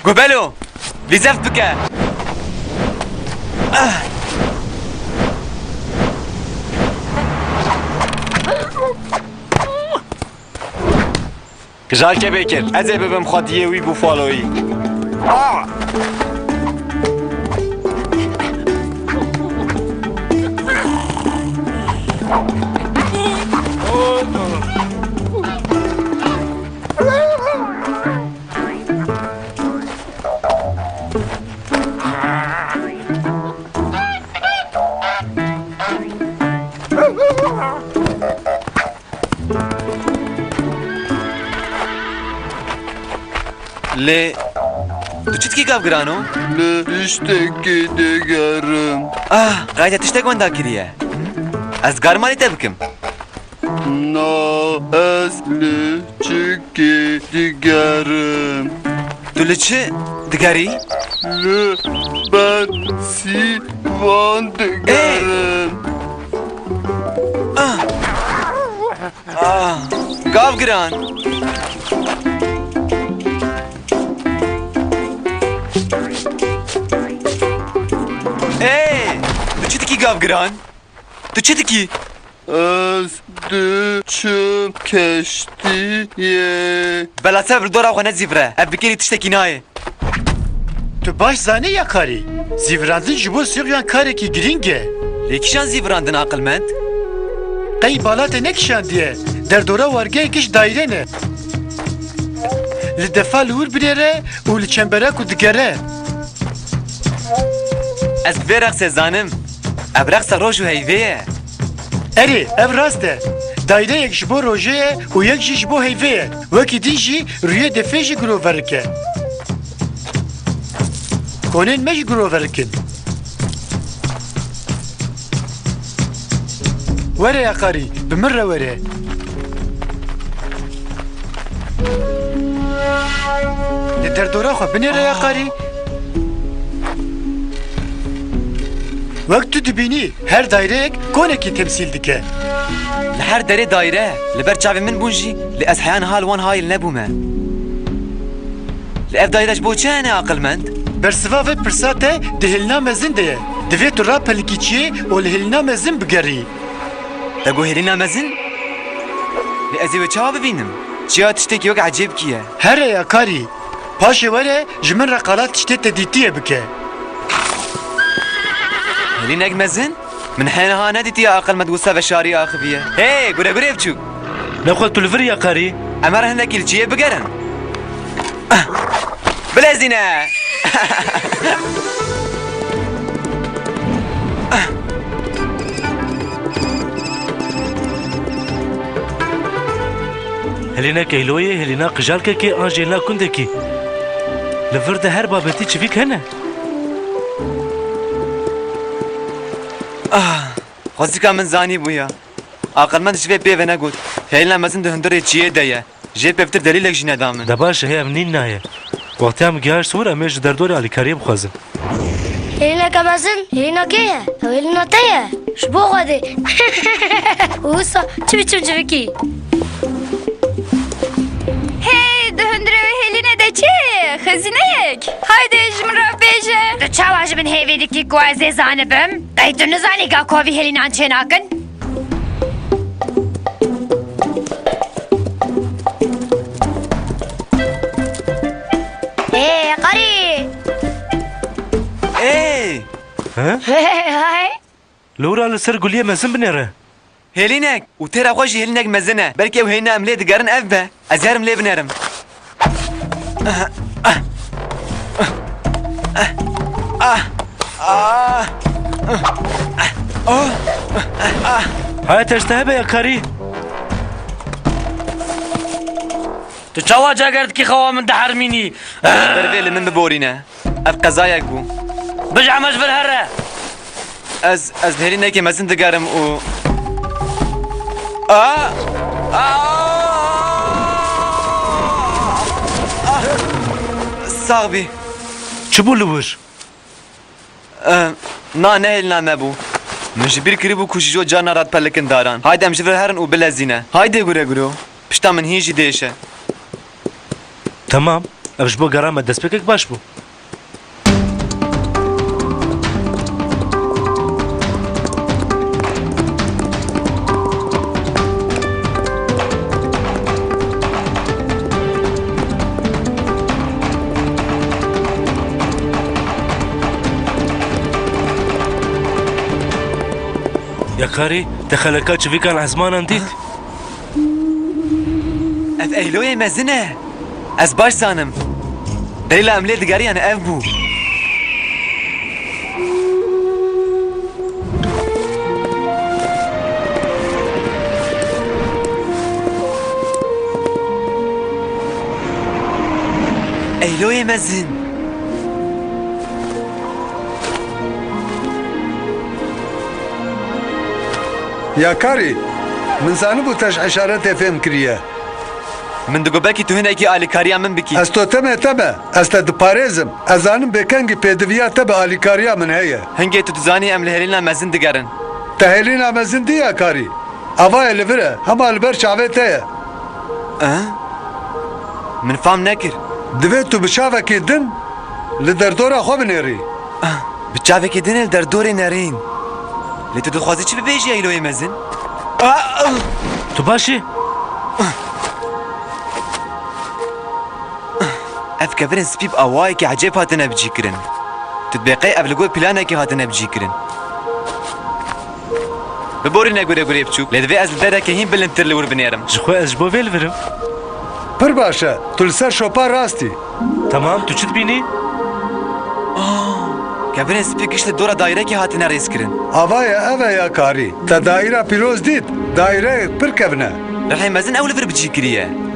قبلو لزفت بك كجال كبيكر ازي ببم خاطيه وي بوفالوي لي تشتكي قاب جرانو؟ لا اشتكي دقرم قاعدة تشتكي وين ذاكرية؟ أزقار مالي تبكم نا أصل اشتكي دقرم تقول شي دقاري؟ لا بنسي وان دقرم قاب جران تشتكي قاب جران؟ تشتكي؟ از دچم کشتیه بلا سبر دورا خو نزیفره ابکری تشتکی نایه Tu baş zane ya karı. Zivrandın jibo sürüyen karı ki giringe. لیکشان زیورandın aqilmend Qey balate ne kişan diye. Derdora varge kiş daire ne. Li defa lur birere u li çembere ku digere. ez veraq sezanim ebraq roju heyveye Eri ev rast de. Daire yek jibo rojeye u yek jibo heyveye. Veki din jî rüye defe jî guro verike. Konen me jî guro verikin. Were ya karı, bimirre were. Li derdora xwe binêre ya karı. Wek tu dibînî her daireyek konekî temsîl dike. li her derê daire li ber çavê min bûn jî li ez heyan hal wan hayil nebûme li ev daire ji bo çi hene aqilmend Bersiva ve pirsate dihilna mezin de ye. Divê tu rapelikîçiyê û li hilna mezin bigerî. te got hêlîna mezin li ez ê wê çawa bibînim çiya tiştekî wek ecêb kî ye Here ya karî. Paşê were ji min re qalat tiştê te dîtiye bike. hêlînek mezin min hene ha nedîtiye aqilmend wisa ve şarî axiviye hey gure gure bçûk Nexwe tu li vir ya karî. em her hinekî li çiyê bigerin bilezîne Helena Keyloye, Helena Kıjalkeki, Angela Kundeki. Li vir de her babetî çivîk hene. xwezîka min zanî bûye aqilmend ji vê pêvê negot hêlîna mezin di hundirê çiyê de ye jê pevtir delîlek jî neda min Da baş ev nîn naye. Wextê em gihar swir em ê ji derdorê alîkariyê bixwazin. Helena kamezin, Helena kê ye? Ew Helena te ye? Ji bo xwedê. Wisa çi biçim civîkî? Hey, di hundirê Helena de çi? Xezineyek. Haydi ji min re bêje. Tu çawa ji min hêvê dikî ku ez ê zanibim? Qey tu nizanî ga kovî Helînan çê nakin? Karî. ey Hay. Lora li ser guliyê mezin binêre. hêlînek û têra xwe jî hêlînek mezin e belkî ew hêlîna em lê digerin ev be ez herim lê binêrim Haya teşte hebe ya karî. Tu çawa cager dikî xewa min dihermînî. bervê li min biborîne ev qezayek bû Bijeh me ji vir here. ez hêlînekê mezin digerim û sağ Çi bû li wir? na ne hêlîna me bû من جبیر کری بو کوشیجو جانا رات پلکن داران هایده ام جبر هرن و بلزینه هایده گوره گرو پشتا من هیجی دیشه تمام ev ji bo gera me destpêkek baş bû. Ya karî te xeleka çivîkan ezmanan dît. اف ایلوی مزنه از باش زانم دیلا املی دگاری یعنی اف بو ایلوی مزن يا كاري من زانبو تش عشارات فهم كريه من دگو بکی تو هنه کی آلیکاریا من بکی از تو تمه از تا دپاريزم ازانم بکنگی پیدویا تبه آلیکاریا من هيا هنگی تو تزانی ام لهلینا مزن دگرن تهلين عمزن دي يا كاري افايا لفره هما البر شعبتها من فهم نکر دبيتو بشافك دن لدردورا خو بنيري بچاوه که دنل در دور نرین لی تو دخوازی چی ببیجی ایلوی مزن؟ Tu başî? اف كبرن سبيب اواي كي عجيب هاتنا بجيكرن تتبقي قبل قول بلانا كي هاتنا بجيكرن ببوري نقول اقول يبچوك لدفي از الدادا كهين بلنتر لور بنيرم Ji xwe ez ji bo vê li virim. پر باشا تلسر شوپا راستي Tamam tu çi dibînî? كبرن سبيب كشت دورا دايره كي هاتنا ريسكرن افايا افا يا كاري تا دائرة بيروز ديت دائرة بركبنا رح مزن اول فر بجيكريه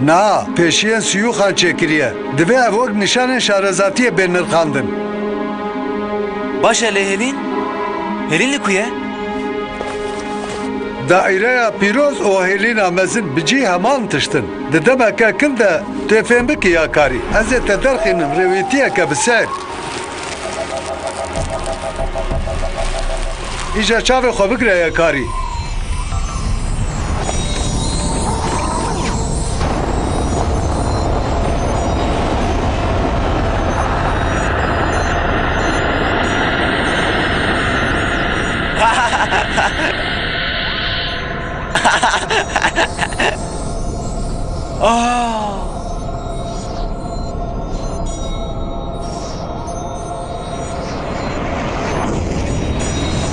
نا پیشین سیوخان چکریه دوی اوگ نشان شارزاتی بین نرخاندن باشا لهلين هلين لكويا دائره پیروز او هلینا مزن بجی همان تشتن ددما که کنده تفهم بکی یا کاری از تدرخینم رویتیه که بسر ایجا چاوه خو بگره یا کاری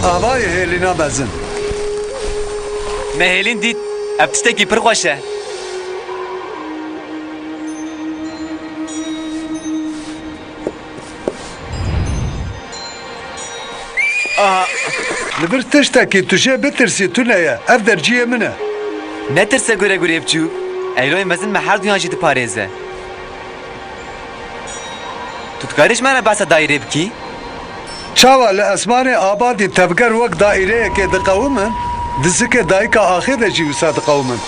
آوای هلینا مزن ما هلين ديت ابتستكي برغوشه لبر تشتاکی توشه بترسی تو نیا اف درجیه منه نترسه گوره گوره يبچوك ایلوی مزن ما هر دنیا جيت پاريزه تتكارش مانا باسا دايره بكي چاوا لاسمان آبادی تبگر وقت دائره که دقومن دزکه دایکا آخر جیوسا دقومن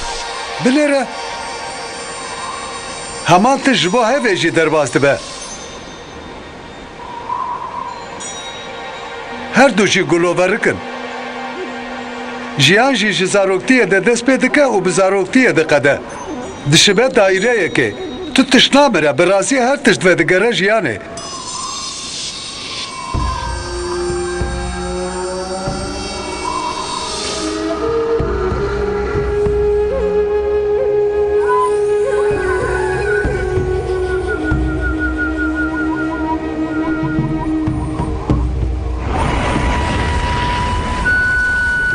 بلیره همان تجربه هفه درباز دبه هر دو جی گلوبرکن جیان جی جزاروکتیه ده دست پیدکه و بزاروکتیه ده قده دشبه دائره که تو تشنامره برازی هر تشت و دگره جیانه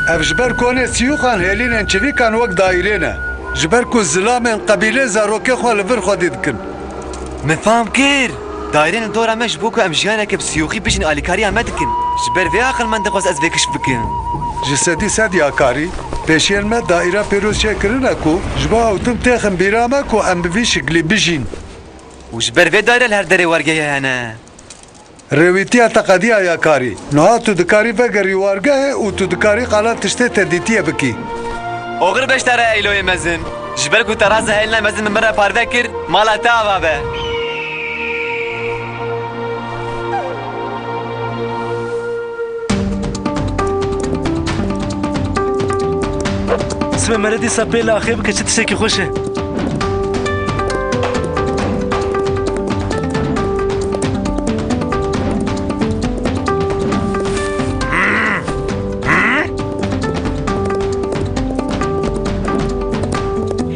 اف جبر کونه سیوخان هلینن چوی کان وقت دایره نه جبر کو زلامن قبیله زاروکه خو لور خو دیدکن من فهم كير دايرين دورا مش بوكو ام جيانك بسيوخي بيجن اليكاريا مدكن جبر في اخر من دقوس از فيكش بكن جسدی صد یا کاری پیشین ما دایره پیروز شکرنه کو جبا اوتم تخم بیرامه کو ام بوی شکلی بجین وجبر في دايره الهر دري ورقه هنا رویتیا تقدیا یا کاری نه تو دکاری وگری وارگه او تو دکاری قالان تشته تدیتیه بکی اوغر بشترى ايلوي مزن جبركو ترازه هيلنا مزن من مرة بارفكر مالا تابا به اسم مردی سپیل آخه بکه چه تشکی خوشه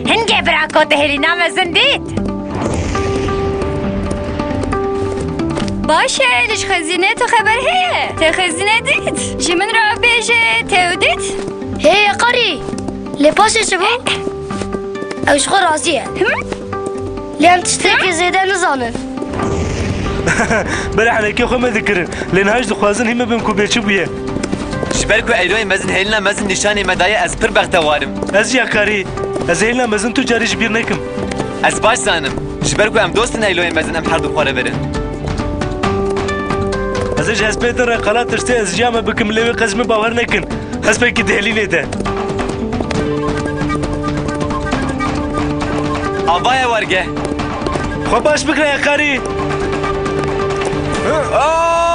هنگه براکوت هلینا مزن دید باشه لش خزینه تو خبر هیه ته خزینه دید جی من را بیجه ته دید هی قری لباسي شبو اوش خو راضیه لان تشتكي زيادة نزانن بله حنکی خو ما ذکرن لین هاش دخوازن همه بیم کو بیچو بیه شبر کو ایروی مزن هیلنا مزن نشانی مدای از پر بختوارم از یا کاری از هیلنا مزن تو جاریش بیر نکم از باش زانم شبر کو ام دوستن ایروی مزن ام حرب خواره برن از ايش هسبيت الرقالات تشتي از جامع بكم لوي قزمي باور نكن هسبيت كدهلي ده آوای ورگه خو باش بكره يا كاري اوه